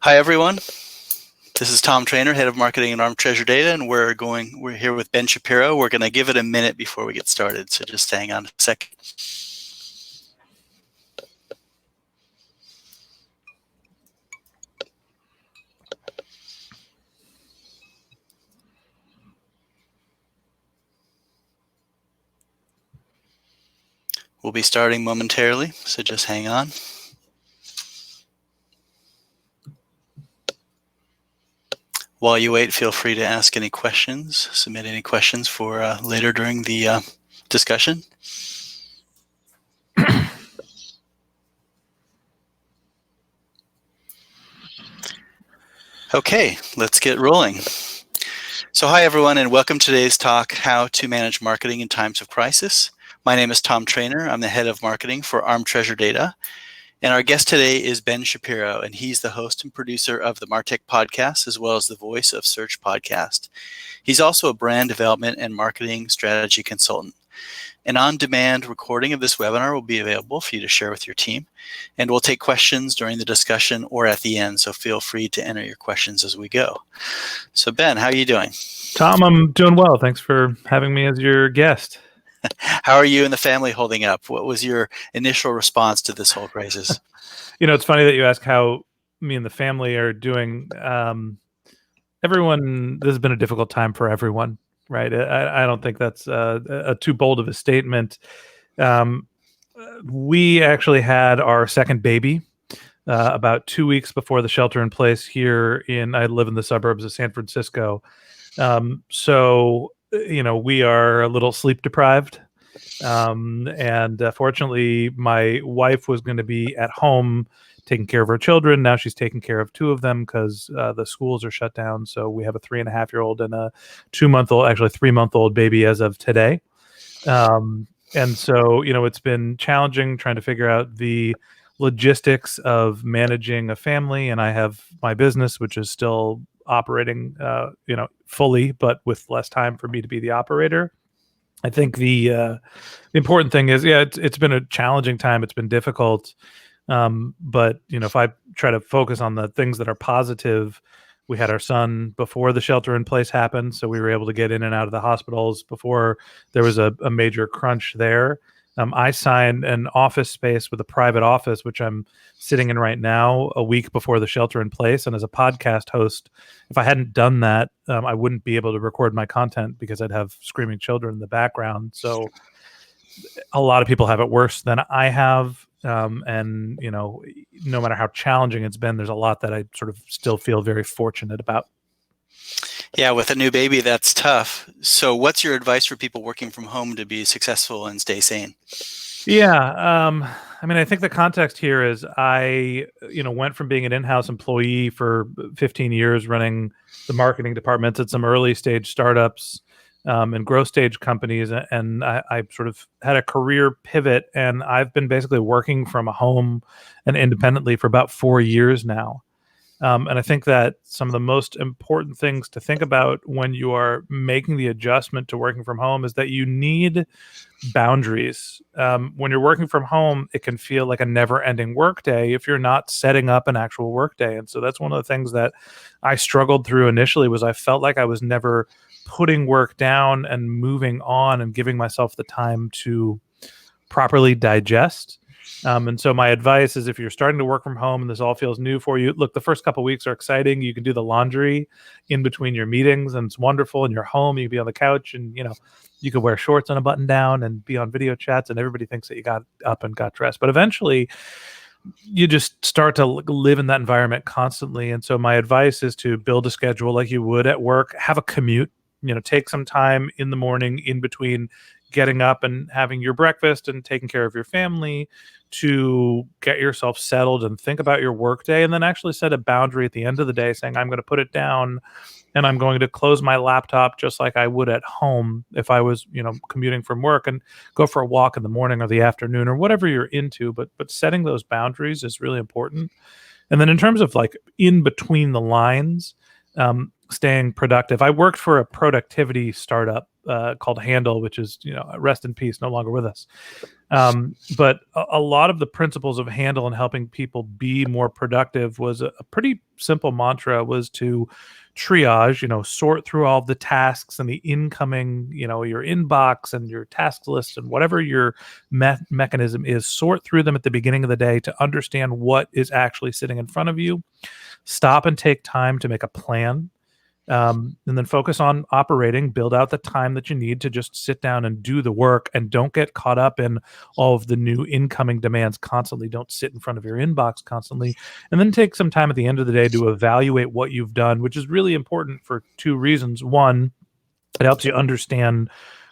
Hi, everyone. This is Tom Treanor, head of marketing at ARM Treasure Data, and we're here with Ben Shapiro. We're going to give it a minute before we get started, so just hang on a second. We'll be starting momentarily, so just hang on. While you wait, feel free to ask any questions, submit any questions for later during the discussion. Okay, let's get rolling. So hi, everyone, and welcome to today's talk, How to Manage Marketing in Times of Crisis. My name is Tom Treanor. I'm the head of marketing for ARM Treasure Data. And our guest today is Ben Shapiro, and he's the host and producer of the MarTech Podcast, as well as the voice of Search Podcast. He's also a brand development and marketing strategy consultant. An on-demand recording of this webinar will be available for you to share with your team. And we'll take questions during the discussion or at the end, so feel free to enter your questions as we go. So Ben, how are you doing? Tom, I'm doing well. Thanks for having me as your guest. How are you and the family holding up? What was your initial response to this whole crisis? It's funny that you ask how me and the family are doing. Everyone, this has been a difficult time for everyone, right? I don't think that's a too bold of a statement. We actually had our second baby about 2 weeks before the shelter in place here I live in the suburbs of San Francisco. So we are a little sleep deprived. And fortunately, my wife was going to be at home taking care of her children. Now she's taking care of two of them because the schools are shut down. So we have a 3.5-year-old and a 2-month-old, actually 3-month-old baby as of today. And so, it's been challenging trying to figure out the logistics of managing a family. And I have my business, which is still operating, fully, but with less time for me to be the operator. I think the important thing is, it's been a challenging time. It's been difficult. But, if I try to focus on the things that are positive, we had our son before the shelter in place happened. So we were able to get in and out of the hospitals before there was a major crunch there. I signed an office space with a private office, which I'm sitting in right now, a week before the shelter in place. And as a podcast host, if I hadn't done that, I wouldn't be able to record my content because I'd have screaming children in the background. So a lot of people have it worse than I have. And, no matter how challenging it's been, there's a lot that I sort of still feel very fortunate about. Yeah, with a new baby, that's tough. So what's your advice for people working from home to be successful and stay sane? Yeah. I think the context here is I, went from being an in-house employee for 15 years running the marketing departments at some early stage startups and growth stage companies. And I sort of had a career pivot, and I've been basically working from home and independently for about 4 years now. And I think that some of the most important things to think about when you are making the adjustment to working from home is that you need boundaries. When you're working from home, it can feel like a never-ending workday if you're not setting up an actual workday. And so that's one of the things that I struggled through initially was I felt like I was never putting work down and moving on and giving myself the time to properly digest. And so my advice is if you're starting to work from home and this all feels new for you, look, the first couple of weeks are exciting. You can do the laundry in between your meetings and it's wonderful. And you're home, you can be on the couch and, you can wear shorts and a button down and be on video chats and everybody thinks that you got up and got dressed. But eventually you just start to live in that environment constantly. And so my advice is to build a schedule like you would at work, have a commute, take some time in the morning in between getting up and having your breakfast and taking care of your family to get yourself settled and think about your workday, and then actually set a boundary at the end of the day saying, I'm going to put it down and I'm going to close my laptop just like I would at home if I was, commuting from work, and go for a walk in the morning or the afternoon or whatever you're into. But setting those boundaries is really important. And then in terms of like in between the lines, staying productive. I worked for a productivity startup called Handle, which is, rest in peace, no longer with us. But a lot of the principles of Handle and helping people be more productive was a pretty simple mantra, was to triage, sort through all the tasks and the incoming, your inbox and your task list and whatever your mechanism is, sort through them at the beginning of the day to understand what is actually sitting in front of you. Stop and take time to make a plan. And then focus on operating, build out the time that you need to just sit down and do the work, and don't get caught up in all of the new incoming demands constantly. Don't sit in front of your inbox constantly. And then take some time at the end of the day to evaluate what you've done, which is really important for two reasons. One, it helps you understand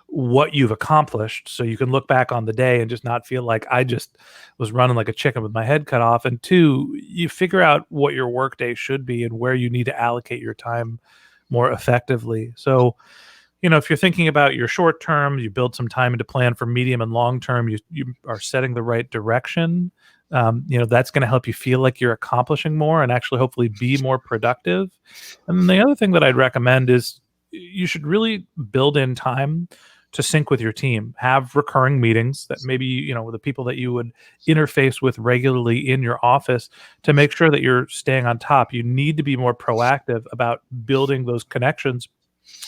what you've accomplished, so you can look back on the day and just not feel like I just was running like a chicken with my head cut off. And two, you figure out what your workday should be and where you need to allocate your time more effectively. So, if you're thinking about your short term, you build some time into plan for medium and long term, you are setting the right direction. That's going to help you feel like you're accomplishing more and actually hopefully be more productive. And the other thing that I'd recommend is you should really build in time to sync with your team. Have recurring meetings that maybe, the people that you would interface with regularly in your office, to make sure that you're staying on top. You need to be more proactive about building those connections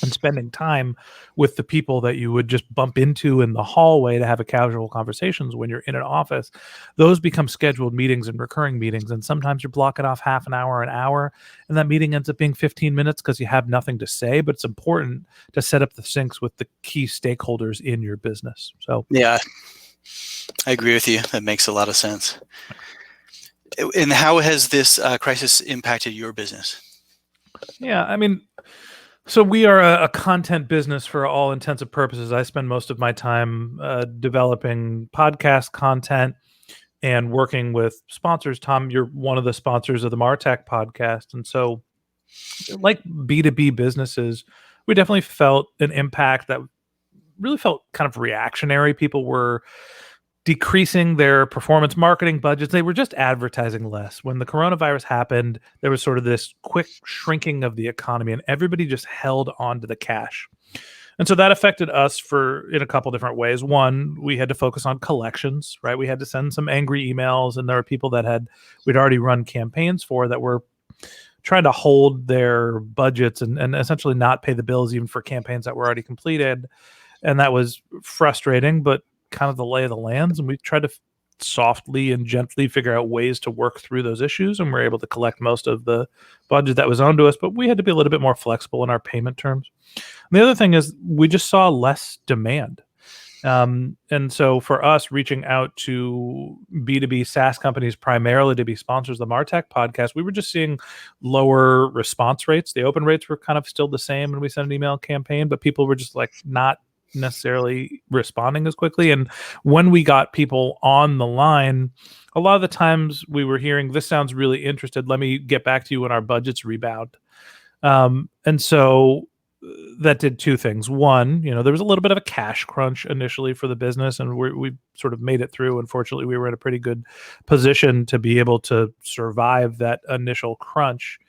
and spending time with the people that you would just bump into in the hallway to have a casual conversations when you're in an office. Those become scheduled meetings and recurring meetings. And sometimes you're blocking off half an hour, and that meeting ends up being 15 minutes because you have nothing to say. But it's important to set up the syncs with the key stakeholders in your business. So yeah, I agree with you. That makes a lot of sense. And how has this crisis impacted your business? Yeah, so we are a content business for all intents and purposes. I spend most of my time developing podcast content and working with sponsors. Tom, you're one of the sponsors of the MarTech Podcast. And so, like B2B businesses, we definitely felt an impact that really felt kind of reactionary. People were decreasing their performance marketing budgets. They were just advertising less. When the coronavirus happened, there was sort of this quick shrinking of the economy, and everybody just held on to the cash. And so that affected us in a couple different ways. One, we had to focus on collections, right? We had to send some angry emails, and there were people that we'd already run campaigns for that were trying to hold their budgets and essentially not pay the bills even for campaigns that were already completed. And that was frustrating, but kind of the lay of the lands. And we tried to softly and gently figure out ways to work through those issues, and we're able to collect most of the budget that was owed to us, but we had to be a little bit more flexible in our payment terms. And the other thing is we just saw less demand. And so for us, reaching out to B2B SaaS companies primarily to be sponsors of the MarTech Podcast, we were just seeing lower response rates. The open rates were kind of still the same when we sent an email campaign, but people were just like not necessarily responding as quickly. And when we got people on the line, a lot of the times we were hearing, this sounds really interested, let me get back to you when our budgets rebound. And so that did two things. One, there was a little bit of a cash crunch initially for the business, and we sort of made it through. Unfortunately, we were in a pretty good position to be able to survive that initial crunch.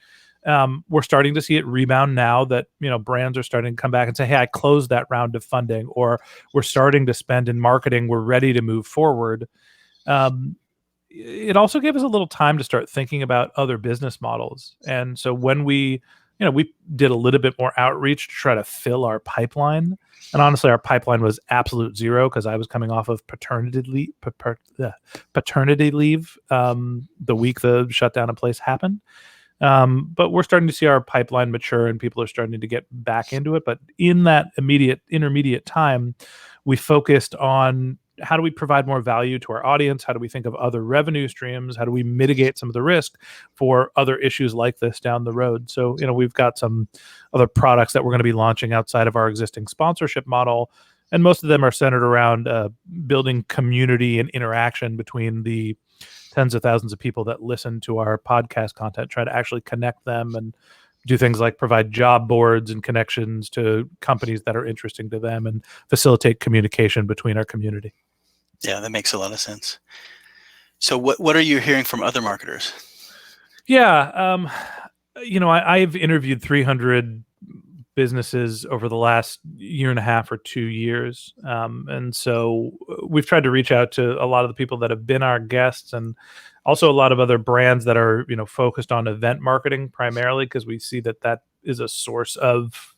We're starting to see it rebound now that, brands are starting to come back and say, hey, I closed that round of funding, or we're starting to spend in marketing. We're ready to move forward. It also gave us a little time to start thinking about other business models. And so when we did a little bit more outreach to try to fill our pipeline. And honestly, our pipeline was absolute zero because I was coming off of paternity leave the week the shutdown in place happened. But we're starting to see our pipeline mature and people are starting to get back into it. But in that intermediate time, we focused on how do we provide more value to our audience? How do we think of other revenue streams? How do we mitigate some of the risk for other issues like this down the road? So, we've got some other products that we're going to be launching outside of our existing sponsorship model. And most of them are centered around building community and interaction between the tens of thousands of people that listen to our podcast content, try to actually connect them and do things like provide job boards and connections to companies that are interesting to them and facilitate communication between our community. Yeah, that makes a lot of sense. So what are you hearing from other marketers? Yeah. I've interviewed 300 businesses over the last year and a half or 2 years. And so we've tried to reach out to a lot of the people that have been our guests, and also a lot of other brands that are, focused on event marketing primarily, because we see that is a source of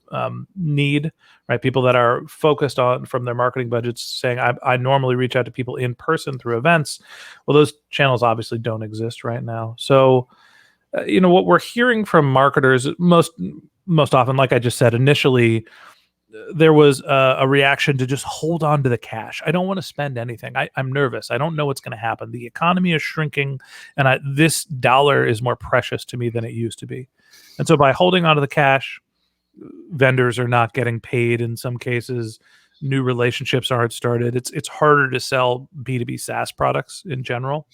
need, right? People that are focused on from their marketing budgets saying, I normally reach out to people in person through events. Well, those channels obviously don't exist right now. So, what we're hearing from marketers most often, like I just said initially, there was a reaction to just hold on to the cash. I don't want to spend anything. I'm nervous. I don't know what's going to happen. The economy is shrinking, and this dollar is more precious to me than it used to be. And so by holding on to the cash, vendors are not getting paid in some cases. New relationships aren't started. It's harder to sell B2B SaaS products in general.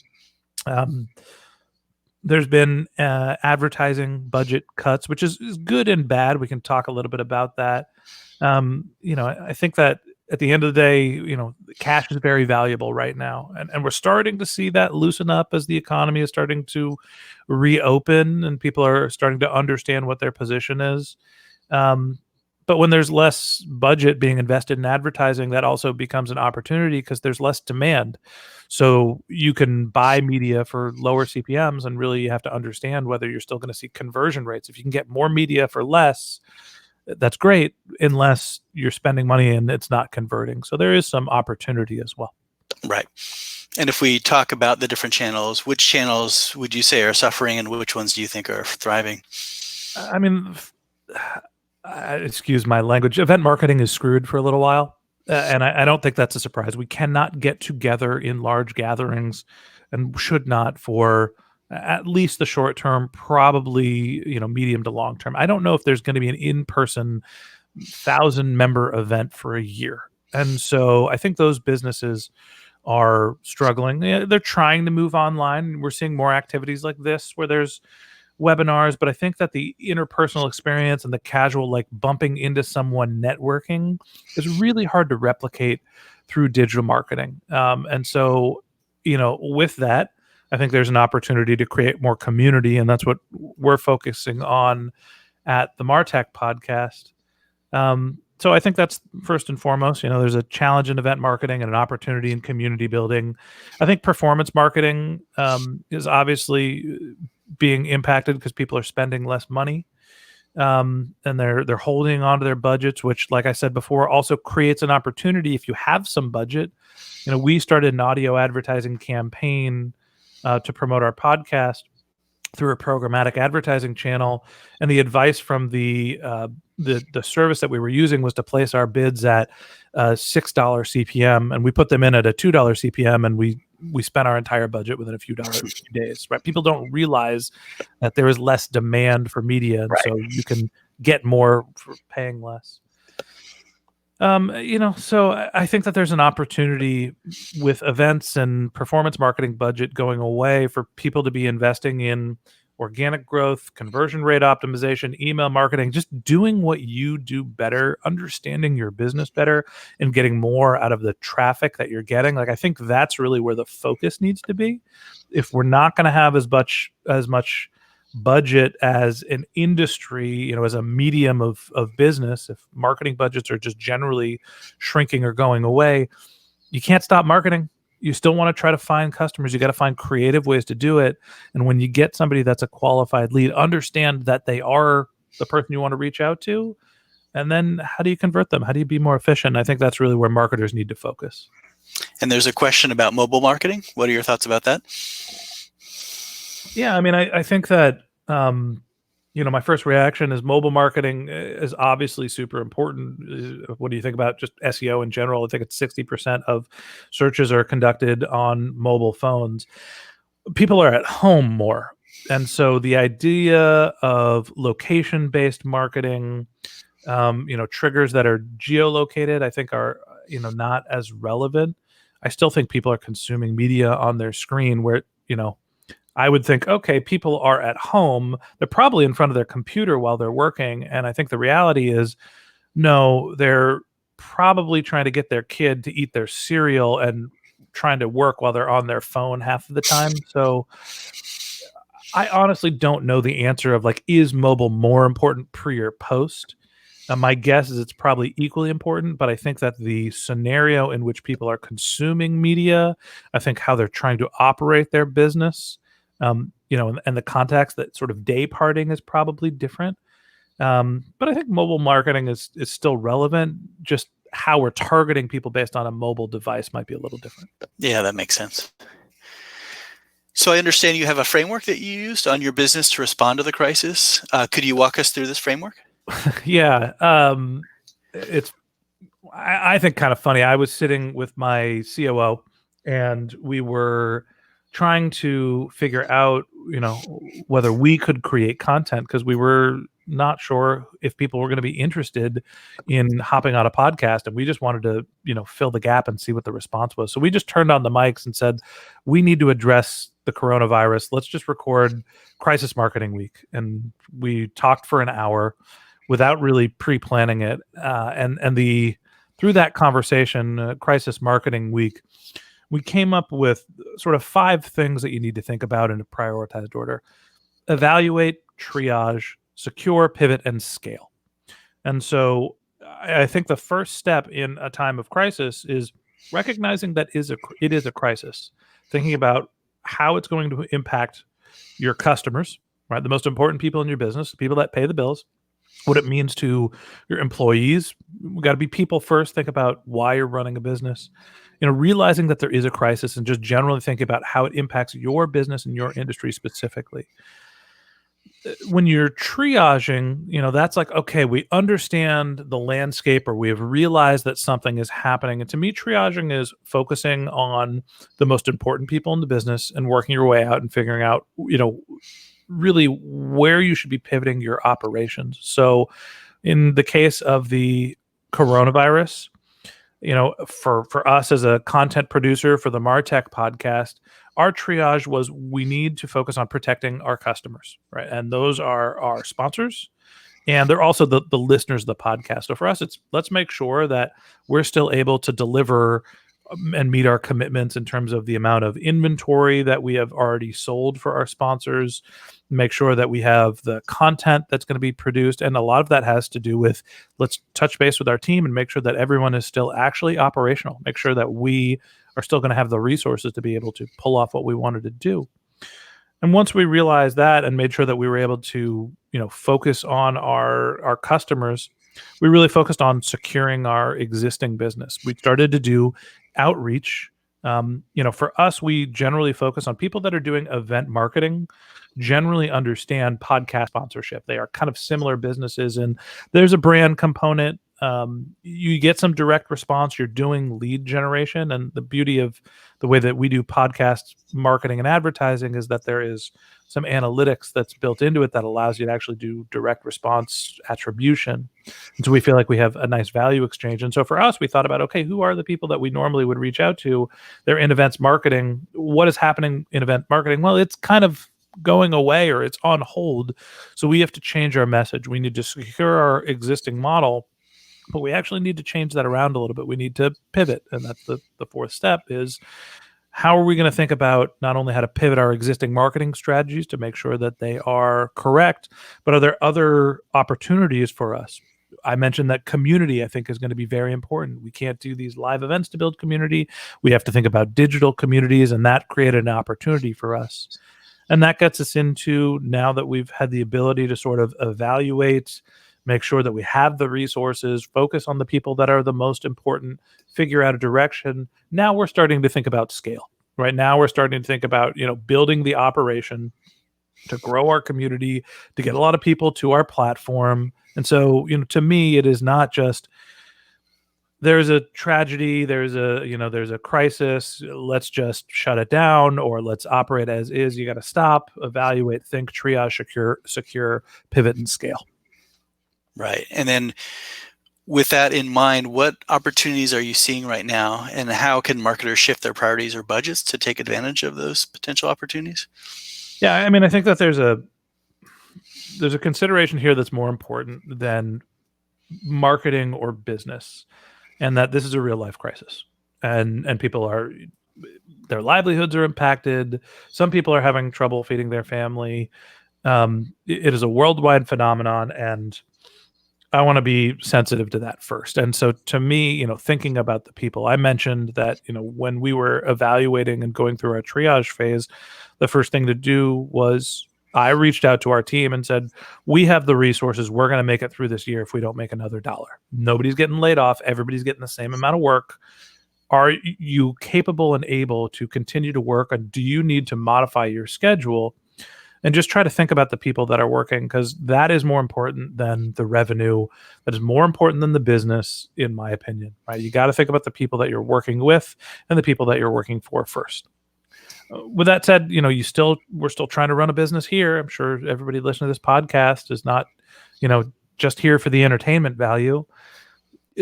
There's been advertising budget cuts, which is good and bad. We can talk a little bit about that. I think that at the end of the day, cash is very valuable right now. And we're starting to see that loosen up as the economy is starting to reopen and people are starting to understand what their position is. But when there's less budget being invested in advertising, that also becomes an opportunity because there's less demand. So you can buy media for lower CPMs, and really you have to understand whether you're still going to see conversion rates. If you can get more media for less, that's great, unless you're spending money and it's not converting. So there is some opportunity as well. Right. And if we talk about the different channels, which channels would you say are suffering and which ones do you think are thriving? I mean, excuse my language, event marketing is screwed for a little while. And I don't think that's a surprise. We cannot get together in large gatherings, and should not for at least the short term, probably, medium to long term. I don't know if there's going to be an in-person 1,000-member event for a year. And so I think those businesses are struggling. They're trying to move online. We're seeing more activities like this where there's webinars, but I think that the interpersonal experience and the casual, like bumping into someone networking, is really hard to replicate through digital marketing. And so, with that, I think there's an opportunity to create more community, and that's what we're focusing on at the MarTech Podcast. So I think that's first and foremost. There's a challenge in event marketing and an opportunity in community building. I think performance marketing is obviously being impacted because people are spending less money, and they're holding on to their budgets, which, like I said before, also creates an opportunity if you have some budget. We started an audio advertising campaign to promote our podcast through a programmatic advertising channel, and the advice from the service that we were using was to place our bids at $6 CPM, and we put them in at a $2 CPM, and we spent our entire budget within a few days. Right? People don't realize that there is less demand for media, and right. So you can get more for paying less. So I think that there's an opportunity with events and performance marketing budget going away for people to be investing in organic growth, conversion rate optimization, email marketing, just doing what you do better, understanding your business better, and getting more out of the traffic that you're getting. Like, I think that's really where the focus needs to be. If we're not going to have as much budget as an industry, as a medium of business, if marketing budgets are just generally shrinking or going away, you can't stop marketing. You still want to try to find customers. You got to find creative ways to do it. And when you get somebody that's a qualified lead, understand that they are the person you want to reach out to. And then how do you convert them? How do you be more efficient? I think that's really where marketers need to focus. And there's a question about mobile marketing. What are your thoughts about that? Yeah, I mean, I think that, my first reaction is mobile marketing is obviously super important. What do you think about just SEO in general? I think it's 60% of searches are conducted on mobile phones. People are at home more. And so the idea of location-based marketing, triggers that are geolocated, I think are, not as relevant. I still think people are consuming media on their screen where, I would think, okay, people are at home. They're probably in front of their computer while they're working. And I think the reality is, no, they're probably trying to get their kid to eat their cereal and trying to work while they're on their phone half of the time. So I honestly don't know the answer of like, is mobile more important pre or post? My guess is it's probably equally important, but I think that the scenario in which people are consuming media, I think how they're trying to operate their business, and the context, that sort of day parting is probably different. But I think mobile marketing is still relevant. Just how we're targeting people based on a mobile device might be a little different. Yeah, that makes sense. So I understand you have a framework that you used on your business to respond to the crisis. Could you walk us through this framework? Yeah, it's I think kind of funny. I was sitting with my COO, and we were trying to figure out, whether we could create content, because we were not sure if people were going to be interested in hopping on a podcast, and we just wanted to, fill the gap and see what the response was. So we just turned on the mics and said, we need to address the coronavirus. Let's just record Crisis Marketing Week, and we talked for an hour without really pre-planning it, and through that conversation, Crisis Marketing Week, we came up with sort of 5 things that you need to think about in a prioritized order: evaluate, triage, secure, pivot, and scale. And so I think the first step in a time of crisis is recognizing that it is a crisis, thinking about how it's going to impact your customers, right? The most important people in your business, the people that pay the bills, what it means to your employees. We got to be people first. Think about why you're running a business. Realizing that there is a crisis, and just generally think about how it impacts your business and your industry specifically. When you're triaging, that's like, okay, we understand the landscape, or we have realized that something is happening. And to me, triaging is focusing on the most important people in the business and working your way out and figuring out, really where you should be pivoting your operations. So in the case of the coronavirus, for us as a content producer for the MarTech podcast, our triage was, we need to focus on protecting our customers, right? And those are our sponsors, and they're also the listeners of the podcast. So for us, it's, let's make sure that we're still able to deliver and meet our commitments in terms of the amount of inventory that we have already sold for our sponsors, make sure that we have the content that's going to be produced. And a lot of that has to do with, let's touch base with our team and make sure that everyone is still actually operational, make sure that we are still going to have the resources to be able to pull off what we wanted to do. And once we realized that and made sure that we were able to, focus on our customers, we really focused on securing our existing business. We started to do outreach. For us, we generally focus on people that are doing event marketing, generally understand podcast sponsorship. They are kind of similar businesses, and there's a brand component. You get some direct response. You're doing lead generation, and the beauty of the way that we do podcast marketing and advertising is that there is some analytics that's built into it that allows you to actually do direct response attribution. And so we feel like we have a nice value exchange. And so for us, we thought about, okay, who are the people that we normally would reach out to? They're in events marketing. What is happening in event marketing? Well, it's kind of going away, or it's on hold. So we have to change our message. We need to secure our existing model, but we actually need to change that around a little bit. We need to pivot. And that's the fourth step is, how are we going to think about not only how to pivot our existing marketing strategies to make sure that they are correct, but are there other opportunities for us? I mentioned that community, I think, is going to be very important. We can't do these live events to build community. We have to think about digital communities, and that created an opportunity for us. And that gets us into, now that we've had the ability to sort of evaluate, make sure that we have the resources, focus on the people that are the most important, figure out a direction. Now we're starting to think about scale. Right now we're starting to think about, building the operation to grow our community, to get a lot of people to our platform. And so, to me, it is not just, there's a tragedy, there's a crisis, let's just shut it down, or let's operate as is. You got to stop, evaluate, think, triage, secure, pivot, and scale. Right. And then with that in mind, what opportunities are you seeing right now, and how can marketers shift their priorities or budgets to take advantage of those potential opportunities? Yeah, I mean, I think that there's a consideration here that's more important than marketing or business, and that this is a real life crisis, and people are their livelihoods are impacted. Some people are having trouble feeding their family. It is a worldwide phenomenon, and I want to be sensitive to that first. And so to me, thinking about the people, I mentioned that, when we were evaluating and going through our triage phase, the first thing to do was I reached out to our team and said, we have the resources. We're going to make it through this year if we don't make another dollar. Nobody's getting laid off. Everybody's getting the same amount of work. Are you capable and able to continue to work? Or do you need to modify your schedule? And just try to think about the people that are working, because that is more important than the revenue. That is more important than the business, in my opinion. Right? You got to think about the people that you're working with and the people that you're working for first. With that said, we're still trying to run a business here. I'm sure everybody listening to this podcast is not, just here for the entertainment value.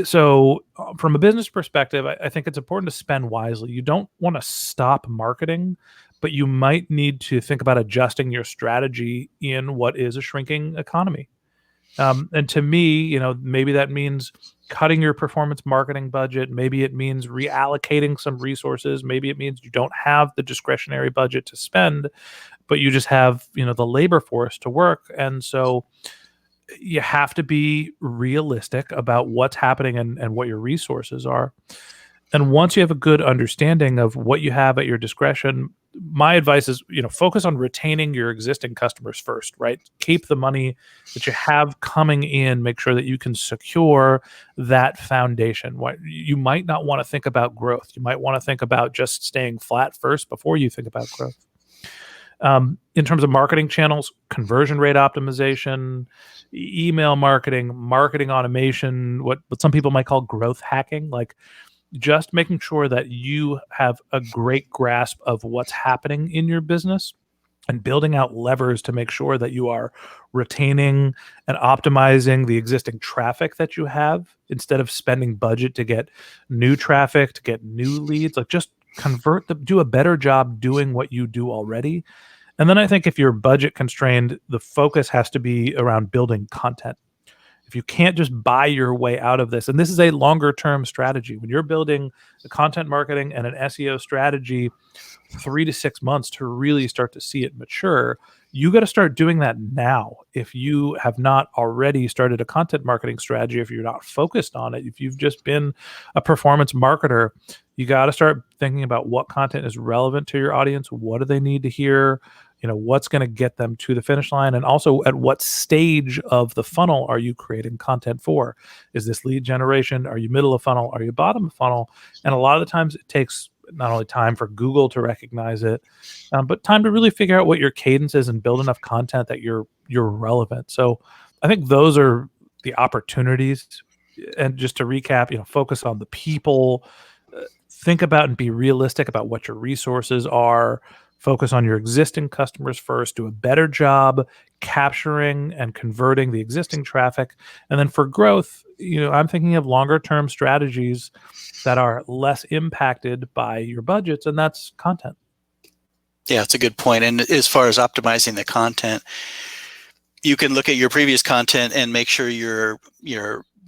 So from a business perspective, I think it's important to spend wisely. You don't want to stop marketing, but you might need to think about adjusting your strategy in what is a shrinking economy. And to me, maybe that means cutting your performance marketing budget. Maybe it means reallocating some resources. Maybe it means you don't have the discretionary budget to spend, but you just have, the labor force to work. And so you have to be realistic about what's happening and what your resources are. And once you have a good understanding of what you have at your discretion, my advice is, focus on retaining your existing customers first, right? Keep the money that you have coming in, make sure that you can secure that foundation. You might not want to think about growth. You might want to think about just staying flat first before you think about growth. In terms of marketing channels, conversion rate optimization, email marketing, marketing automation, what some people might call growth hacking, like just making sure that you have a great grasp of what's happening in your business and building out levers to make sure that you are retaining and optimizing the existing traffic that you have instead of spending budget to get new traffic, to get new leads. Like just do a better job doing what you do already. And then I think if you're budget constrained, the focus has to be around building content. If you can't just buy your way out of this, and this is a longer term strategy, when you're building a content marketing and an SEO strategy, 3 to 6 months to really start to see it mature, you got to start doing that now. If you have not already started a content marketing strategy, if you're not focused on it, if you've just been a performance marketer, you got to start thinking about what content is relevant to your audience. What do they need to hear? What's going to get them to the finish line? And also, at what stage of the funnel are you creating content for? Is this lead generation? Are you middle of funnel? Are you bottom of funnel? And a lot of the times it takes not only time for Google to recognize it, but time to really figure out what your cadence is and build enough content that you're relevant. So I think those are the opportunities. And just to recap, focus on the people, think about and be realistic about what your resources are. Focus on your existing customers first, do a better job capturing and converting the existing traffic. And then for growth, I'm thinking of longer term strategies that are less impacted by your budgets, and that's content. Yeah, it's a good point. And as far as optimizing the content, you can look at your previous content and make sure you're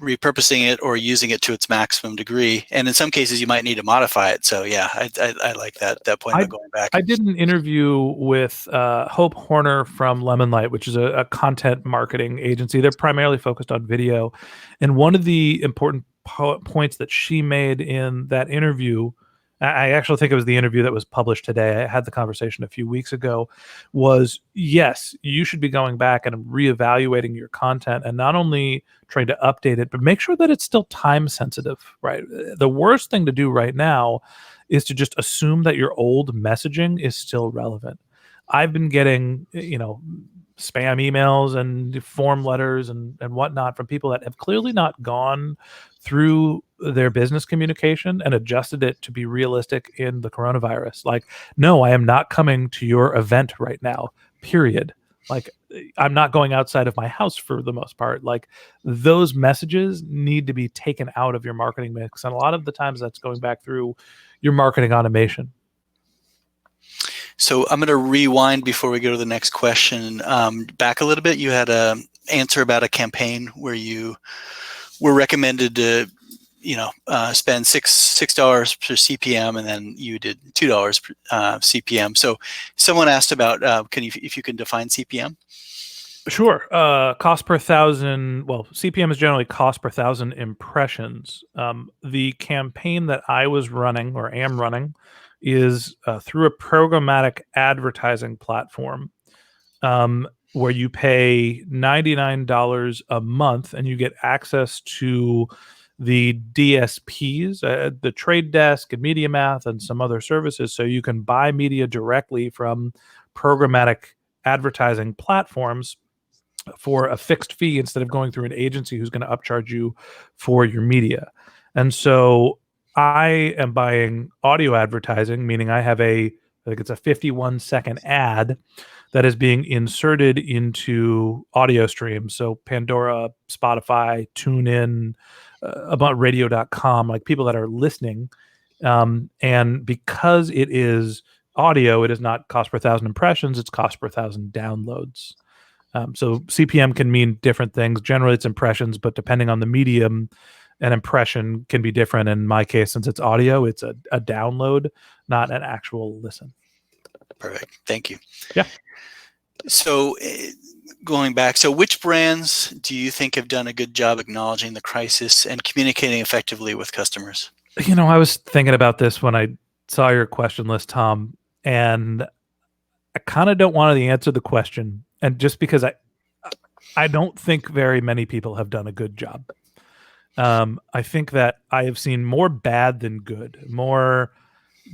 repurposing it or using it to its maximum degree. And in some cases, you might need to modify it. So yeah, I like that point about going back. I did an interview with Hope Horner from Lemon Light, which is a content marketing agency. They're primarily focused on video. And one of the important points that she made in that interview, I actually think it was the interview that was published today, I had the conversation a few weeks ago, was yes, you should be going back and reevaluating your content and not only trying to update it, but make sure that it's still time sensitive, right? The worst thing to do right now is to just assume that your old messaging is still relevant. I've been getting, spam emails and form letters and whatnot from people that have clearly not gone through their business communication and adjusted it to be realistic in the coronavirus. Like, no, I am not coming to your event right now, period. Like, I'm not going outside of my house for the most part. Like, those messages need to be taken out of your marketing mix. And a lot of the times that's going back through your marketing automation. So I'm going to rewind before we go to the next question. Back a little bit, you had an answer about a campaign where you were recommended to spend $6 per CPM, and then you did $2 per CPM. So someone asked about if you can define CPM. Sure. Cost per thousand. Well, CPM is generally cost per thousand impressions. The campaign that I was running or am running is through a programmatic advertising platform where you pay $99 a month and you get access to the DSPs, the Trade Desk and MediaMath and some other services. So you can buy media directly from programmatic advertising platforms for a fixed fee instead of going through an agency who's going to upcharge you for your media. And so I am buying audio advertising, meaning I think it's a 51-second ad that is being inserted into audio streams. So Pandora, Spotify, TuneIn, about radio.com, like people that are listening. And because it is audio, it is not cost per thousand impressions, it's cost per thousand downloads. So CPM can mean different things. Generally, it's impressions, but depending on the medium, an impression can be different. In my case, since it's audio, it's a download, not an actual listen. Perfect. Thank you. Yeah. So going back, so which brands do you think have done a good job acknowledging the crisis and communicating effectively with customers? I was thinking about this when I saw your question list, Tom, and I kind of don't want to answer the question. And just because I don't think very many people have done a good job. I think that I have seen more bad than good, more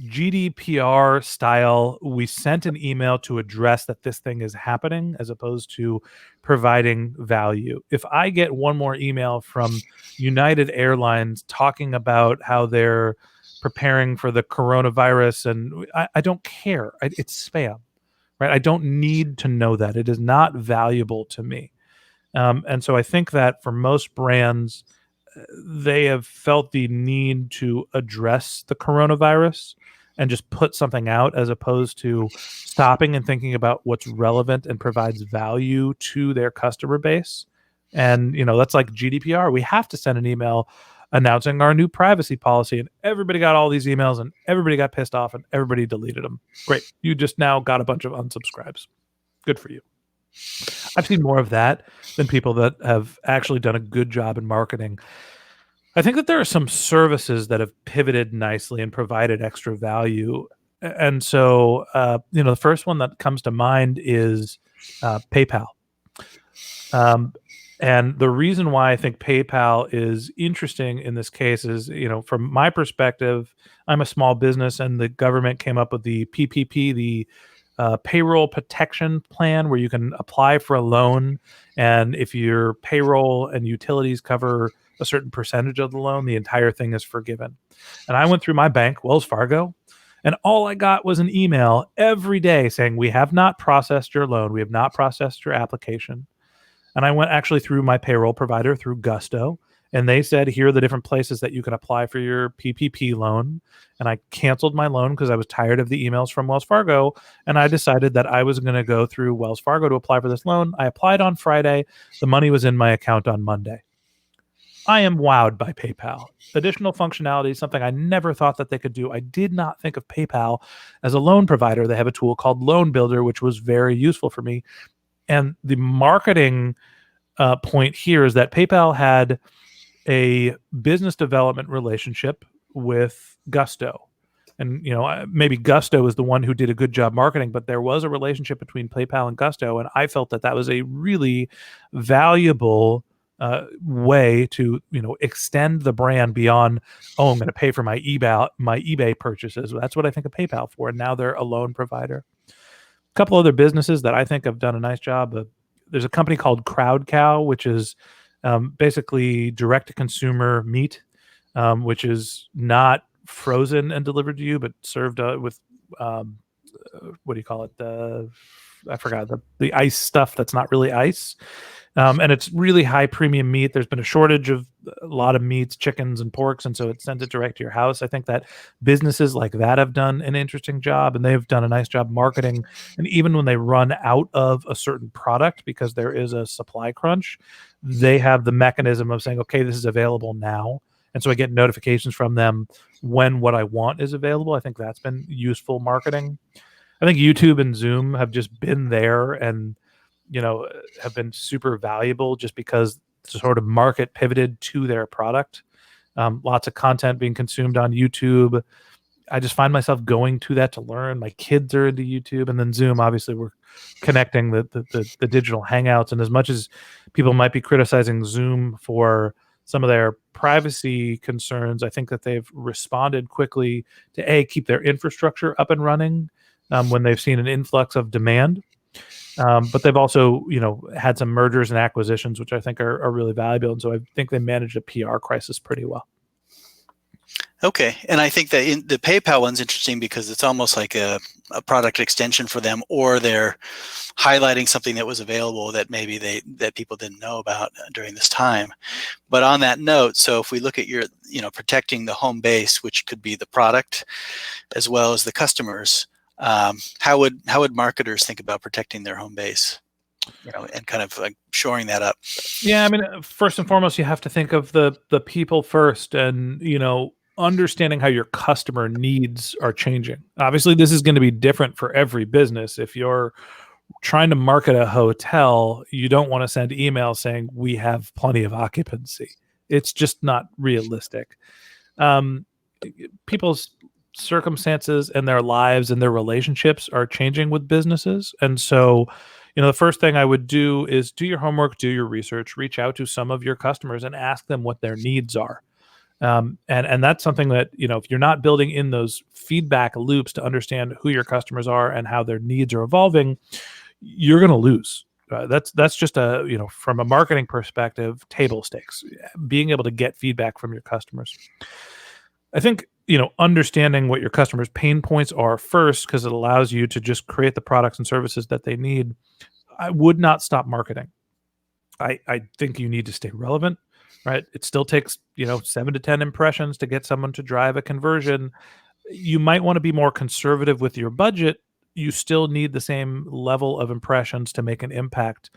GDPR style. We sent an email to address that this thing is happening as opposed to providing value. If I get one more email from United Airlines talking about how they're preparing for the coronavirus, and I don't care. It's spam. Right? I don't need to know that. It is not valuable to me. And so I think that for most brands, they have felt the need to address the coronavirus and just put something out as opposed to stopping and thinking about what's relevant and provides value to their customer base. And, that's like GDPR. We have to send an email announcing our new privacy policy, and everybody got all these emails and everybody got pissed off and everybody deleted them. Great. You just now got a bunch of unsubscribes. Good for you. I've seen more of that than people that have actually done a good job in marketing. I think that there are some services that have pivoted nicely and provided extra value. And so, the first one that comes to mind is PayPal. And the reason why I think PayPal is interesting in this case is, from my perspective, I'm a small business and the government came up with the PPP, the payroll protection plan, where you can apply for a loan. And if your payroll and utilities cover a certain percentage of the loan, the entire thing is forgiven. And I went through my bank, Wells Fargo, and all I got was an email every day saying, we have not processed your loan. We have not processed your application. And I went actually through my payroll provider, through Gusto, and they said, here are the different places that you can apply for your PPP loan. And I canceled my loan because I was tired of the emails from Wells Fargo. And I decided that I was going to go through Wells Fargo to apply for this loan. I applied on Friday. The money was in my account on Monday. I am wowed by PayPal. Additional functionality, something I never thought that they could do. I did not think of PayPal as a loan provider. They have a tool called Loan Builder, which was very useful for me. And the marketing point here is that PayPal had a business development relationship with Gusto. And, maybe Gusto is the one who did a good job marketing, but there was a relationship between PayPal and Gusto. And I felt that was a really valuable way to, extend the brand beyond, I'm going to pay for my eBay purchases. That's what I think of PayPal for. And now they're a loan provider. A couple other businesses that I think have done a nice job. There's a company called Crowd Cow, which is basically direct-to-consumer meat, which is not frozen and delivered to you, but served with, what do you call it? I forgot, the ice stuff that's not really ice. And it's really high premium meat. There's been a shortage of a lot of meats, chickens and porks, and so it sends it direct to your house. I think that businesses like that have done an interesting job, and they've done a nice job marketing. And even when they run out of a certain product because there is a supply crunch, they have the mechanism of saying, okay, this is available now. And so I get notifications from them when what I want is available. I think that's been useful marketing. I think YouTube and Zoom have just been there and, have been super valuable just because the sort of market pivoted to their product. Lots of content being consumed on YouTube. I just find myself going to that to learn. My kids are into YouTube, and then Zoom. Obviously, we're connecting the digital hangouts. And as much as people might be criticizing Zoom for some of their privacy concerns, I think that they've responded quickly to keep their infrastructure up and running when they've seen an influx of demand. But they've also, had some mergers and acquisitions, which I think are really valuable. And so I think they managed a PR crisis pretty well. Okay. And I think that the PayPal one's interesting because it's almost like a product extension for them, or they're highlighting something that was available that maybe that people didn't know about during this time. But on that note, so if we look at your, protecting the home base, which could be the product as well as the customers, how would marketers think about protecting their home base? And kind of like shoring that up. Yeah, I mean, first and foremost, you have to think of the people first, and understanding how your customer needs are changing. Obviously, this is going to be different for every business. If you're trying to market a hotel, you don't want to send emails saying we have plenty of occupancy. It's just not realistic. People's circumstances and their lives and their relationships are changing with businesses, and so the first thing I would do is do your homework, do your research, reach out to some of your customers and ask them what their needs are. And that's something that, if you're not building in those feedback loops to understand who your customers are and how their needs are evolving, you're going to lose. That's just from a marketing perspective, table stakes, being able to get feedback from your customers. I think, understanding what your customers' pain points are first, because it allows you to just create the products and services that they need. I would not stop marketing. I think you need to stay relevant, right? It still takes, 7 to 10 impressions to get someone to drive a conversion. You might want to be more conservative with your budget. You still need the same level of impressions to make an impact.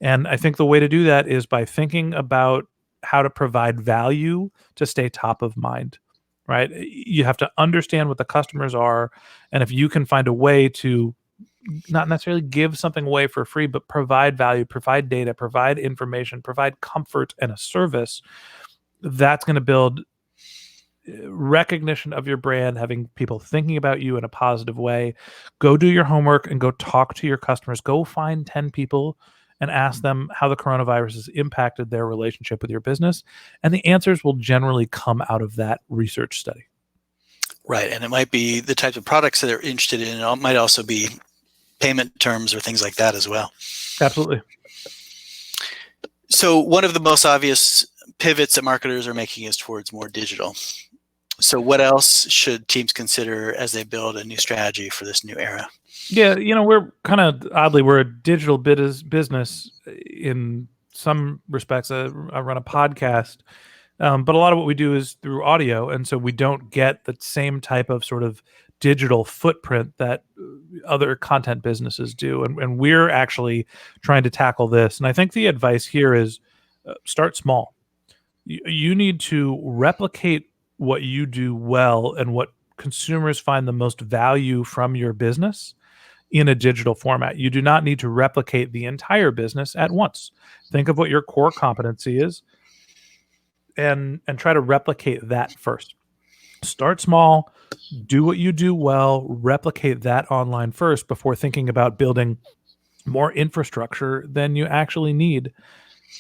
And I think the way to do that is by thinking about how to provide value to stay top of mind. Right? You have to understand what the customers are. And if you can find a way to not necessarily give something away for free, but provide value, provide data, provide information, provide comfort and a service, that's going to build recognition of your brand, having people thinking about you in a positive way. Go do your homework and go talk to your customers. Go find 10 people and ask them how the coronavirus has impacted their relationship with your business. And the answers will generally come out of that research study. Right. And it might be the types of products that they're interested in. It might also be payment terms or things like that as well. Absolutely. So one of the most obvious pivots that marketers are making is towards more digital. So what else should teams consider as they build a new strategy for this new era? Yeah, we're kind of oddly, we're a digital business in some respects. I run a podcast, but a lot of what we do is through audio. And so we don't get the same type of sort of digital footprint that other content businesses do. And we're actually trying to tackle this. And I think the advice here is start small. You need to replicate what you do well and what consumers find the most value from your business in a digital format. You do not need to replicate the entire business at once. Think of what your core competency is and try to replicate that first. Start small, do what you do well, replicate that online first before thinking about building more infrastructure than you actually need.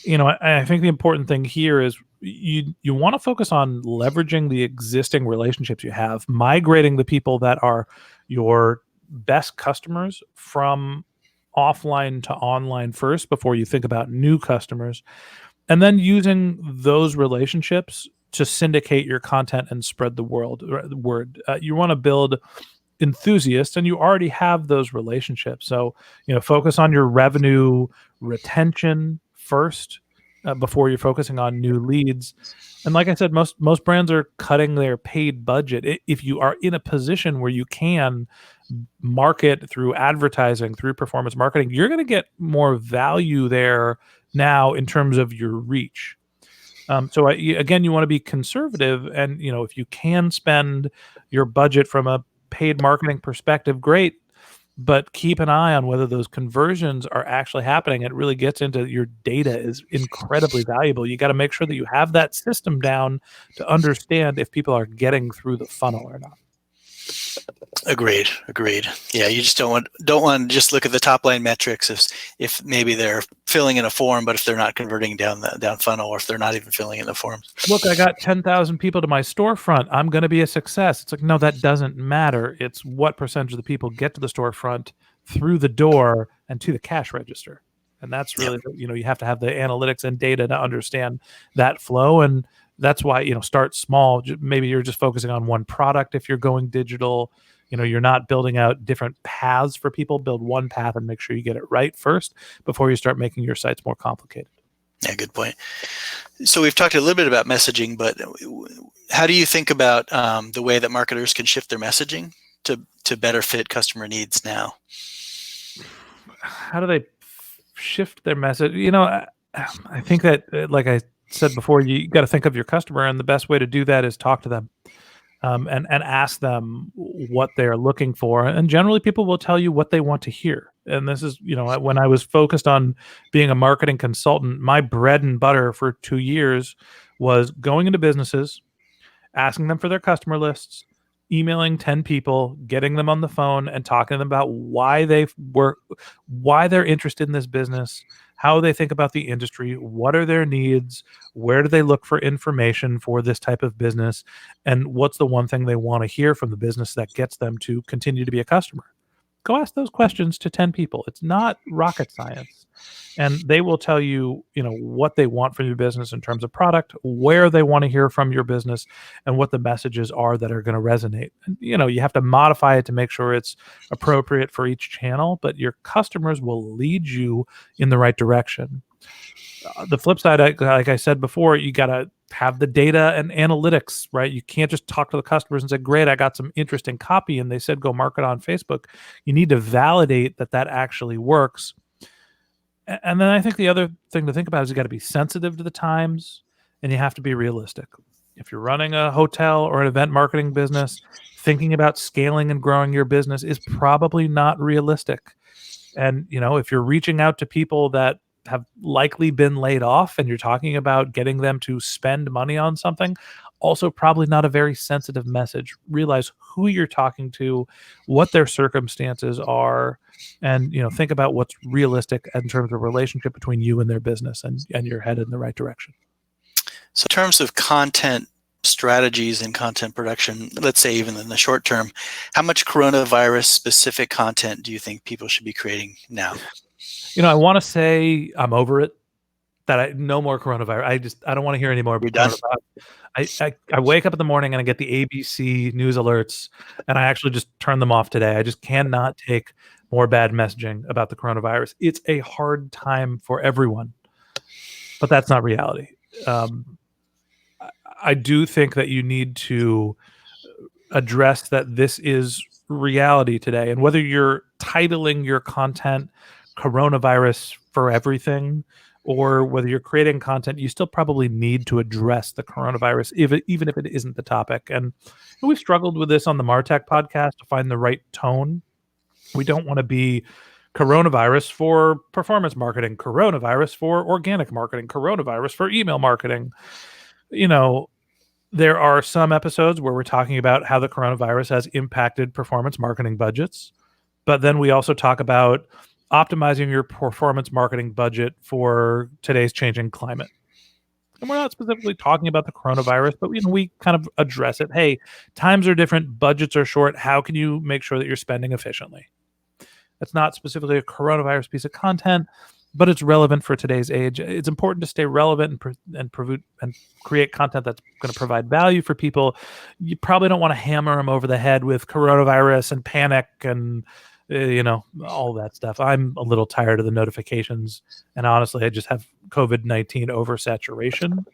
I think the important thing here is you want to focus on leveraging the existing relationships you have, migrating the people that are your best customers from offline to online first before you think about new customers, and then using those relationships to syndicate your content and spread the word. You want to build enthusiasts, and you already have those relationships. So, focus on your revenue retention first before you're focusing on new leads. And like I said, most brands are cutting their paid budget. If you are in a position where you can market through advertising, through performance marketing, you're going to get more value there now in terms of your reach. Again, you want to be conservative, and if you can spend your budget from a paid marketing perspective, great. But keep an eye on whether those conversions are actually happening. It really gets into your data is incredibly valuable. You got to make sure that you have that system down to understand if people are getting through the funnel or not. Agreed. Yeah, you just don't want to just look at the top line metrics if maybe they're filling in a form, but if they're not converting down funnel, or if they're not even filling in the forms. Look, I got 10,000 people to my storefront. I'm going to be a success. It's like, no, that doesn't matter. It's what percentage of the people get to the storefront through the door and to the cash register. And that's really, you have to have the analytics and data to understand that flow. And that's why, start small. Maybe you're just focusing on one product. If you're going digital, you're not building out different paths for people. Build one path and make sure you get it right first before you start making your sites more complicated. Yeah, good point. So we've talked a little bit about messaging, but how do you think about the way that marketers can shift their messaging to better fit customer needs now? How do they shift their message? I think that, like I said before, you got to think of your customer, and the best way to do that is talk to them. And ask them what they're looking for. And generally people will tell you what they want to hear. And this is, when I was focused on being a marketing consultant, my bread and butter for 2 years was going into businesses, asking them for their customer lists, emailing 10 people, getting them on the phone and talking to them about why they're interested in this business, how they think about the industry, what are their needs, where do they look for information for this type of business, and what's the one thing they want to hear from the business that gets them to continue to be a customer. Go ask those questions to 10 people. It's not rocket science. And they will tell you, what they want from your business in terms of product, where they want to hear from your business, and what the messages are that are going to resonate. And, you have to modify it to make sure it's appropriate for each channel, but your customers will lead you in the right direction. The flip side, like I said before, you got to have the data and analytics, right? You can't just talk to the customers and say, great, I got some interesting copy and they said go market on Facebook. You need to validate that actually works. And then I think the other thing to think about is you got to be sensitive to the times, and you have to be realistic. If you're running a hotel or an event marketing business, thinking about scaling and growing your business is probably not realistic. And, if you're reaching out to people that have likely been laid off and you're talking about getting them to spend money on something, also probably not a very sensitive message. Realize who you're talking to, what their circumstances are, and think about what's realistic in terms of relationship between you and their business, and you're headed in the right direction. So in terms of content strategies and content production, let's say even in the short term, how much coronavirus specific content do you think people should be creating now? I want to say I'm over it. That no more coronavirus. I don't want to hear any more coronavirus. I wake up in the morning and I get the ABC news alerts, and I actually just turn them off today. I just cannot take more bad messaging about the coronavirus. It's a hard time for everyone, but that's not reality. I do think that you need to address that this is reality today, and whether you're titling your content coronavirus for everything, or whether you're creating content, you still probably need to address the coronavirus, even if it isn't the topic. And we've struggled with this on the MarTech podcast to find the right tone. We don't want to be coronavirus for performance marketing, coronavirus for organic marketing, coronavirus for email marketing. There are some episodes where we're talking about how the coronavirus has impacted performance marketing budgets, but then we also talk about optimizing your performance marketing budget for today's changing climate. And we're not specifically talking about the coronavirus, but we kind of address it. Hey, times are different, budgets are short. How can you make sure that you're spending efficiently? That's not specifically a coronavirus piece of content, but it's relevant for today's age. It's important to stay relevant and create content that's going to provide value for people. You probably don't want to hammer them over the head with coronavirus and panic and all that stuff. I'm a little tired of the notifications, and honestly, I just have COVID-19 oversaturation,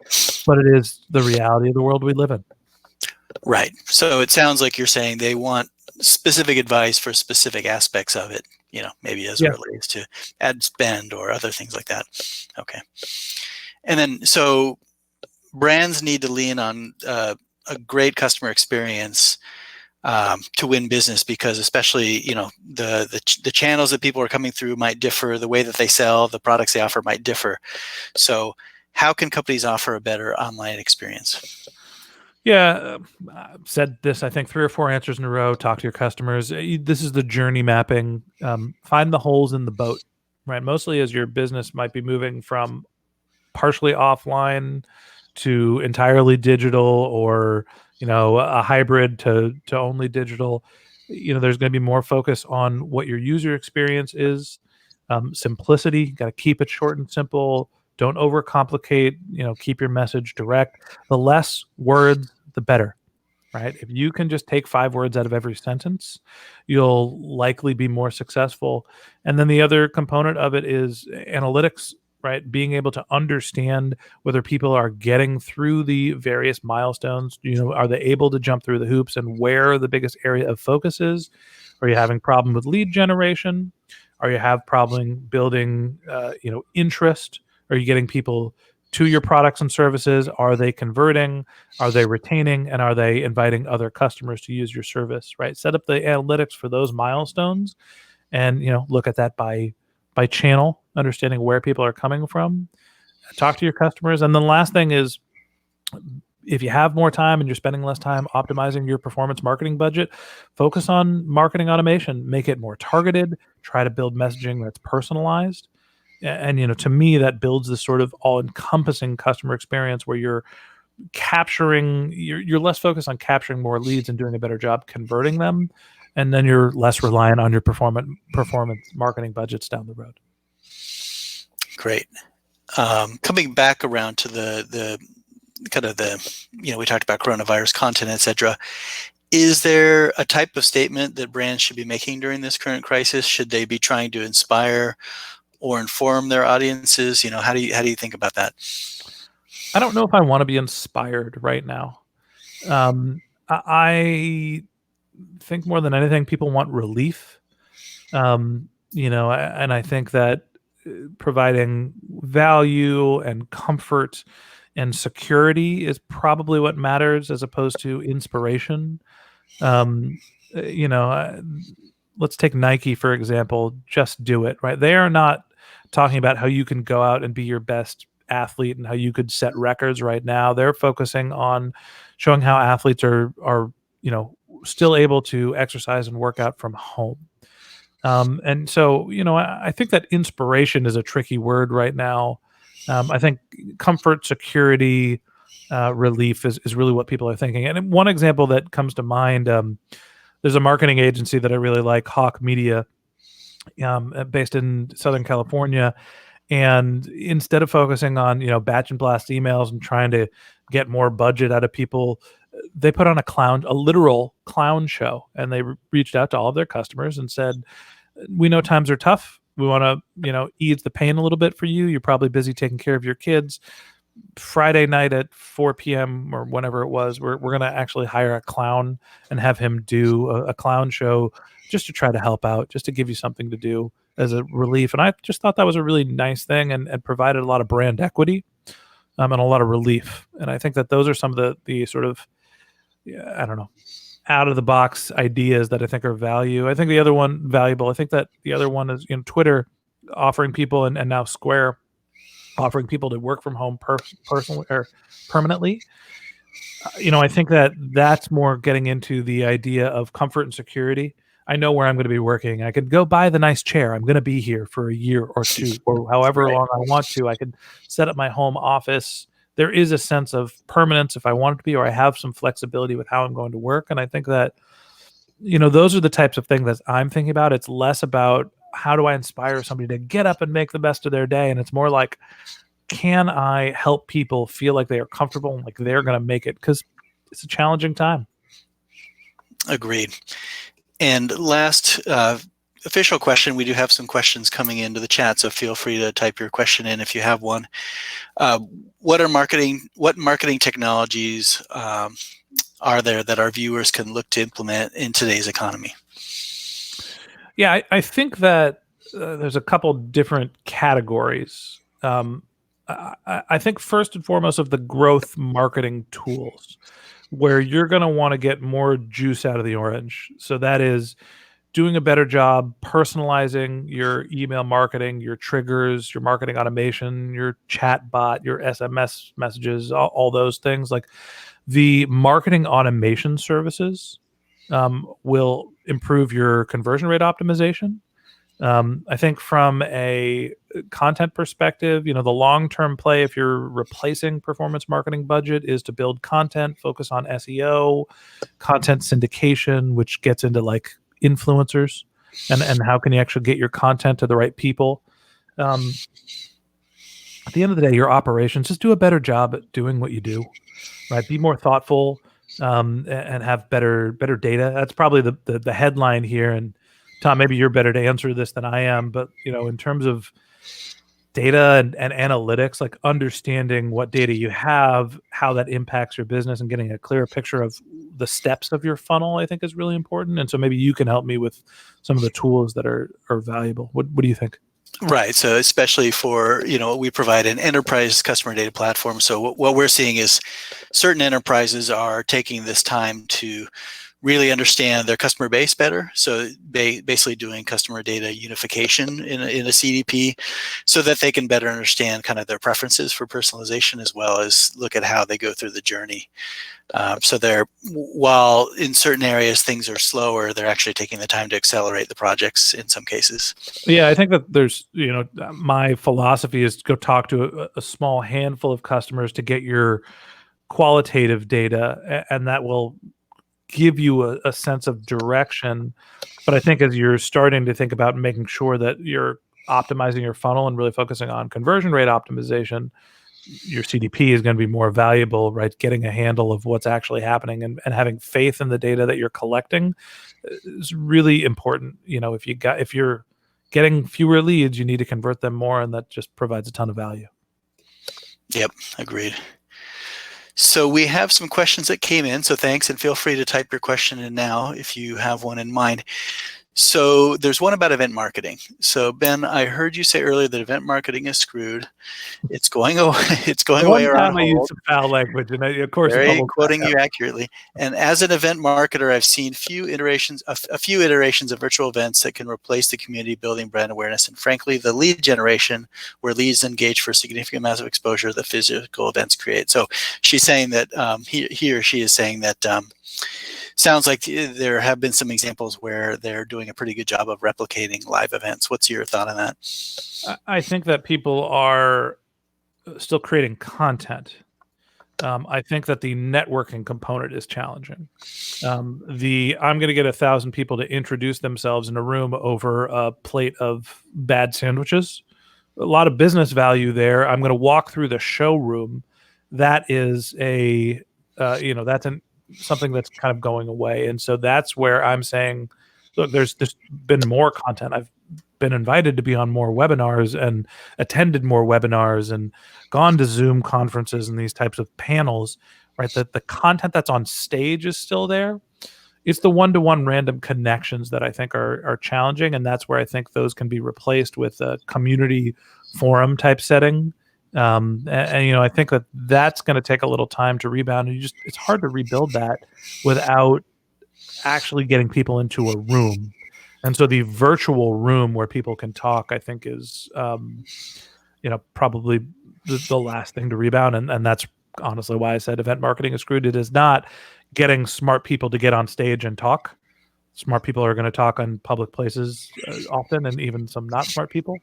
but it is the reality of the world we live in. Right. So it sounds like you're saying they want specific advice for specific aspects of it, maybe as it relates to ad spend or other things like that. Okay. And then, so brands need to lean on a great customer experience to win business, because especially the channels that people are coming through might differ. The way that they sell, the products they offer might differ. So how can companies offer a better online experience? Yeah, I've said this, I think, 3 or 4 answers in a row. Talk to your customers. This is the journey mapping. Find the holes in the boat, right? Mostly as your business might be moving from partially offline to entirely digital, or a hybrid to only digital. There's going to be more focus on what your user experience is. Simplicity, got to keep it short and simple. Don't overcomplicate. Keep your message direct. The less words, the better, right? If you can just take 5 words out of every sentence, you'll likely be more successful. And then the other component of it is analytics, right? Being able to understand whether people are getting through the various milestones. Are they able to jump through the hoops, and where the biggest area of focus is? Are you having problem with lead generation? Are you have problem building, interest? Are you getting people to your products and services? Are they converting? Are they retaining? And are they inviting other customers to use your service, right? Set up the analytics for those milestones, and look at that by channel, understanding where people are coming from. Talk to your customers. And then the last thing is, if you have more time and you're spending less time optimizing your performance marketing budget, focus on marketing automation. Make it more targeted. Try to build messaging that's personalized. And to me, that builds this sort of all-encompassing customer experience where you're less focused on capturing more leads and doing a better job converting them, and then you're less reliant on your performance marketing budgets down the road. Great. Coming back around to the kind of we talked about coronavirus content, etc. Is there a type of statement that brands should be making during this current crisis? Should they be trying to inspire or inform their audiences? How do you think about that? I don't know if I want to be inspired right now. I think more than anything, people want relief. And I think that providing value and comfort and security is probably what matters, as opposed to inspiration. Let's take Nike, for example. Just do it, right? They are not talking about how you can go out and be your best athlete and how you could set records right now. They're focusing on showing how athletes are still able to exercise and work out from home. And so, I think that inspiration is a tricky word right now. I think comfort, security, relief is really what people are thinking. And one example that comes to mind, there's a marketing agency that I really like, Hawk Media, based in Southern California. And instead of focusing on, batch and blast emails and trying to get more budget out of people, they put on a literal clown show. And they reached out to all of their customers and said, we know times are tough. We want to, ease the pain a little bit for you. You're probably busy taking care of your kids. Friday night at 4 p.m. or whenever it was, we're going to actually hire a clown and have him do a clown show just to try to help out, just to give you something to do as a relief. And I just thought that was a really nice thing, and provided a lot of brand equity and a lot of relief. And I think that those are some of the sort of, out of the box ideas that I think are value. I think the other one valuable. I think that the other one is Twitter offering people, and now Square offering people to work from home personally or permanently. I think that that's more getting into the idea of comfort and security. I know where I'm going to be working. I could go buy the nice chair. I'm going to be here for a year or two, or however long I want to. I could set up my home office. There is a sense of permanence if I want it to be, or I have some flexibility with how I'm going to work. And I think that, those are the types of things that I'm thinking about. It's less about how do I inspire somebody to get up and make the best of their day. And it's more like, can I help people feel like they are comfortable and like they're going to make it? Because it's a challenging time. Agreed. And last official question, we do have some questions coming into the chat, so feel free to type your question in if you have one. What marketing technologies are there that our viewers can look to implement in today's economy? Yeah, I think that there's a couple different categories. I think first and foremost of the growth marketing tools, where you're going to want to get more juice out of the orange. So that is doing a better job personalizing your email marketing, your triggers, your marketing automation, your chat bot, your SMS messages, all those things. Like the marketing automation services will improve your conversion rate optimization. I think from a content perspective, the long-term play, if you're replacing performance marketing budget, is to build content, focus on SEO, content syndication, which gets into like influencers and how can you actually get your content to the right people. At the end of the day, your operations, just do a better job at doing what you do, right? Be more thoughtful, and have better data. That's probably the headline here. And Tom, maybe you're better to answer this than I am, but in terms of data and analytics, like understanding what data you have, how that impacts your business, and getting a clearer picture of the steps of your funnel, I think is really important. And so maybe you can help me with some of the tools that are valuable. What do you think? Right. So especially for, we provide an enterprise customer data platform. So what we're seeing is certain enterprises are taking this time to really understand their customer base better. So basically doing customer data unification in a CDP so that they can better understand kind of their preferences for personalization, as well as look at how they go through the journey. So while in certain areas things are slower, they're actually taking the time to accelerate the projects in some cases. Yeah, I think that there's, my philosophy is to go talk to a small handful of customers to get your qualitative data, and that will give you a sense of direction. But I think as you're starting to think about making sure that you're optimizing your funnel and really focusing on conversion rate optimization, your CDP is going to be more valuable, right? Getting a handle of what's actually happening and having faith in the data that you're collecting is really important. If you're getting fewer leads, you need to convert them more, and that just provides a ton of value. Yep, agreed. So we have some questions that came in, so thanks, and feel free to type your question in now if you have one in mind. So there's one about event marketing. So Ben, I heard you say earlier that event marketing is screwed. It's going away. It's going away or on hold. I used some foul language, and of course, very quoting you accurately. And as an event marketer, I've seen a few iterations of virtual events that can replace the community building brand awareness, and frankly, the lead generation, where leads engage for significant amounts of exposure that physical events create. So she's saying that he or she is saying that. Sounds like there have been some examples where they're doing a pretty good job of replicating live events. What's your thought on that? I think that people are still creating content. I think that the networking component is challenging. I'm going to get 1,000 people to introduce themselves in a room over a plate of bad sandwiches. A lot of business value there. I'm going to walk through the showroom. That is that's something that's kind of going away. And so that's where I'm saying, look, there's been more content. I've been invited to be on more webinars and attended more webinars and gone to Zoom conferences and these types of panels, right? That the content that's on stage is still there. It's the one-to-one random connections that I think are challenging. And that's where I think those can be replaced with a community forum type setting. And I think that's going to take a little time to rebound. And it's hard to rebuild that without actually getting people into a room. And so the virtual room where people can talk, I think is, probably the last thing to rebound. And that's honestly why I said event marketing is screwed. It is not getting smart people to get on stage and talk. Smart people are going to talk on public places often, and even some not smart people.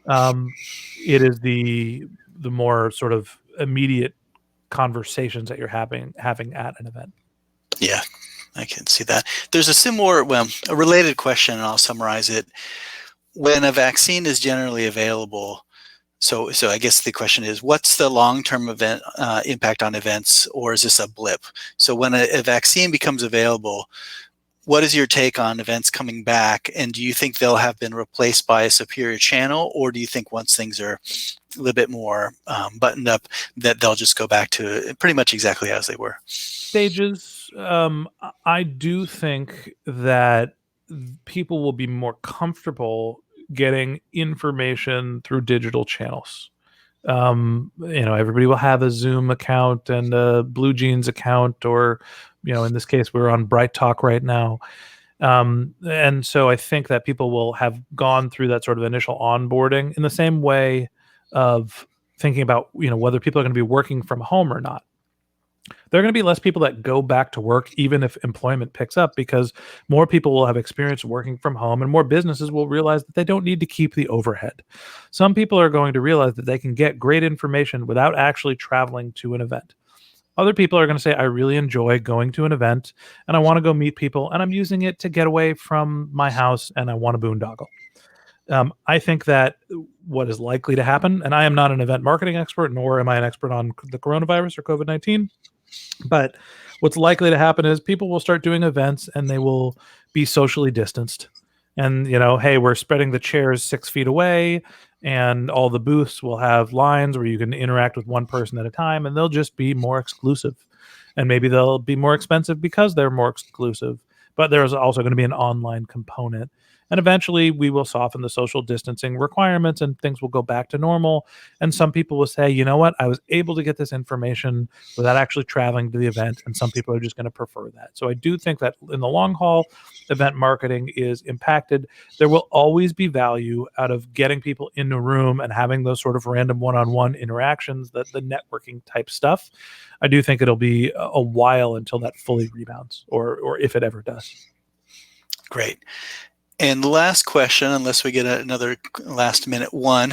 It is the more sort of immediate conversations that you're having at an event. Yeah, I can see that. There's a related question, and I'll summarize it. When a vaccine is generally available, so I guess the question is, what's the long-term event impact on events, or is this a blip? So when a vaccine becomes available, what is your take on events coming back? And do you think they'll have been replaced by a superior channel, or do you think once things are a little bit more buttoned up, that they'll just go back to pretty much exactly as they were? Stages. I do think that people will be more comfortable getting information through digital channels. Everybody will have a Zoom account and a Blue Jeans account, or, in this case, we're on Bright Talk right now. And so I think that people will have gone through that sort of initial onboarding in the same way of thinking about, whether people are going to be working from home or not. There are going to be less people that go back to work, even if employment picks up, because more people will have experience working from home, and more businesses will realize that they don't need to keep the overhead. Some people are going to realize that they can get great information without actually traveling to an event. Other people are going to say, I really enjoy going to an event and I want to go meet people, and I'm using it to get away from my house and I want to boondoggle. I think that what is likely to happen, and I am not an event marketing expert, nor am I an expert on the coronavirus or COVID-19, but what's likely to happen is people will start doing events and they will be socially distanced. And, hey, we're spreading the chairs 6 feet away, and all the booths will have lines where you can interact with one person at a time, and they'll just be more exclusive. And maybe they'll be more expensive because they're more exclusive. But there's also going to be an online component. And eventually we will soften the social distancing requirements and things will go back to normal. And some people will say, you know what, I was able to get this information without actually traveling to the event. And some people are just going to prefer that. So I do think that in the long haul, event marketing is impacted. There will always be value out of getting people in a room and having those sort of random one-on-one interactions, the networking type stuff. I do think it'll be a while until that fully rebounds, or if it ever does. Great. And the last question, unless we get another last minute one,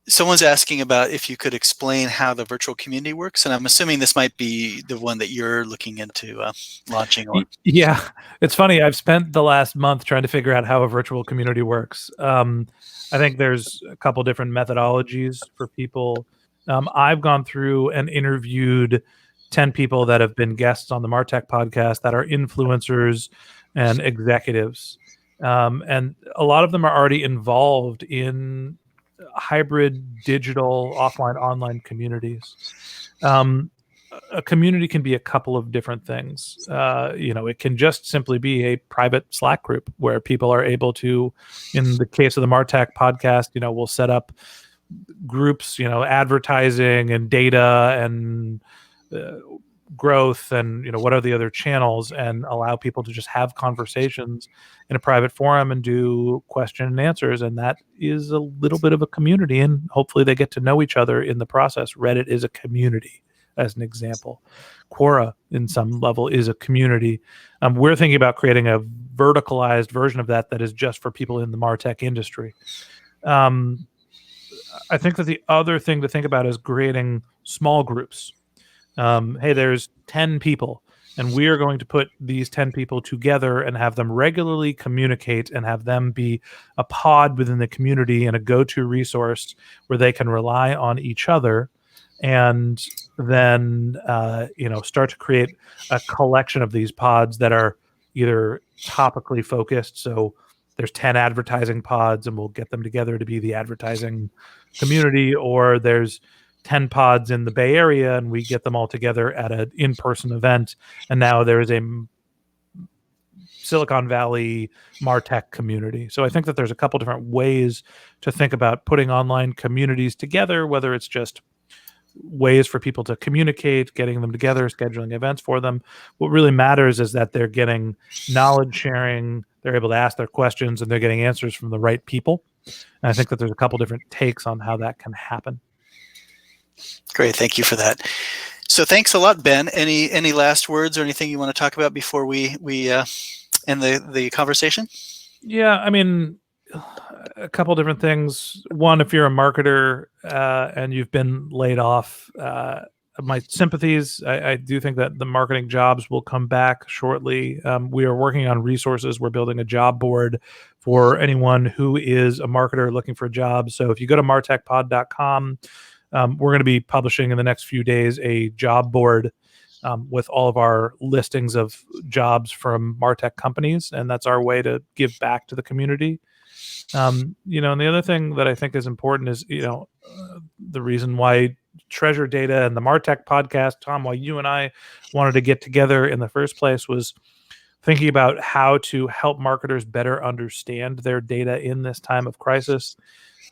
someone's asking about if you could explain how the virtual community works. And I'm assuming this might be the one that you're looking into launching. Yeah, it's funny. I've spent the last month trying to figure out how a virtual community works. I think there's a couple different methodologies for people. I've gone through and interviewed 10 people that have been guests on the MarTech podcast that are influencers and executives. And a lot of them are already involved in hybrid digital offline online communities. A community can be a couple of different things. It can just simply be a private Slack group where people are able to, in the case of the MarTech podcast, we'll set up groups, advertising and data and growth and what are the other channels, and allow people to just have conversations in a private forum and do question and answers. And that is a little bit of a community, and hopefully they get to know each other in the process. Reddit is a community, as an example. Quora, in some level, is a community. We're thinking about creating a verticalized version of that is just for people in the MarTech industry. I think that the other thing to think about is creating small groups. Hey, there's 10 people, and we are going to put these 10 people together and have them regularly communicate and have them be a pod within the community and a go-to resource where they can rely on each other, and then start to create a collection of these pods that are either topically focused. So there's 10 advertising pods and we'll get them together to be the advertising community, or there's 10 pods in the Bay Area and we get them all together at an in-person event, and now there is a Silicon Valley MarTech community. So I think that there's a couple different ways to think about putting online communities together, whether it's just ways for people to communicate, getting them together, scheduling events for them. What really matters is that they're getting knowledge sharing, they're able to ask their questions, and they're getting answers from the right people. And I think that there's a couple different takes on how that can happen. Great, thank you for that. So thanks a lot, Ben. Any last words or anything you want to talk about before we end the conversation? Yeah, I mean, a couple different things. One, if you're a marketer and you've been laid off, my sympathies. I do think that the marketing jobs will come back shortly. We are working on resources. We're building a job board for anyone who is a marketer looking for a job. So if you go to martechpod.com, we're going to be publishing in the next few days a job board with all of our listings of jobs from MarTech companies, and that's our way to give back to the community. And the other thing that I think is important is, the reason why Treasure Data and the MarTech podcast, Tom, why you and I wanted to get together in the first place was thinking about how to help marketers better understand their data in this time of crisis.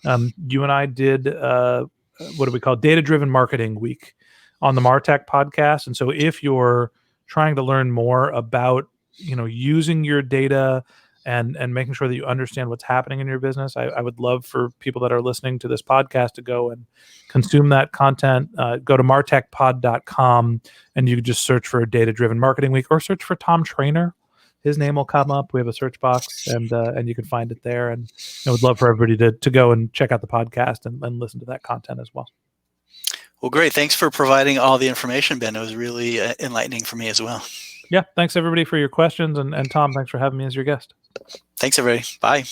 You and I did what do we call Data-Driven Marketing Week on the MarTech Podcast. And so if you're trying to learn more about using your data and making sure that you understand what's happening in your business, I would love for people that are listening to this podcast to go and consume that content. Go to martechpod.com and you can just search for Data-Driven Marketing Week or search for Tom Treanor. His name will come up. We have a search box and you can find it there. And I would love for everybody to go and check out the podcast and listen to that content as well. Well, great. Thanks for providing all the information, Ben. It was really enlightening for me as well. Yeah. Thanks everybody for your questions. And Tom, thanks for having me as your guest. Thanks, everybody. Bye.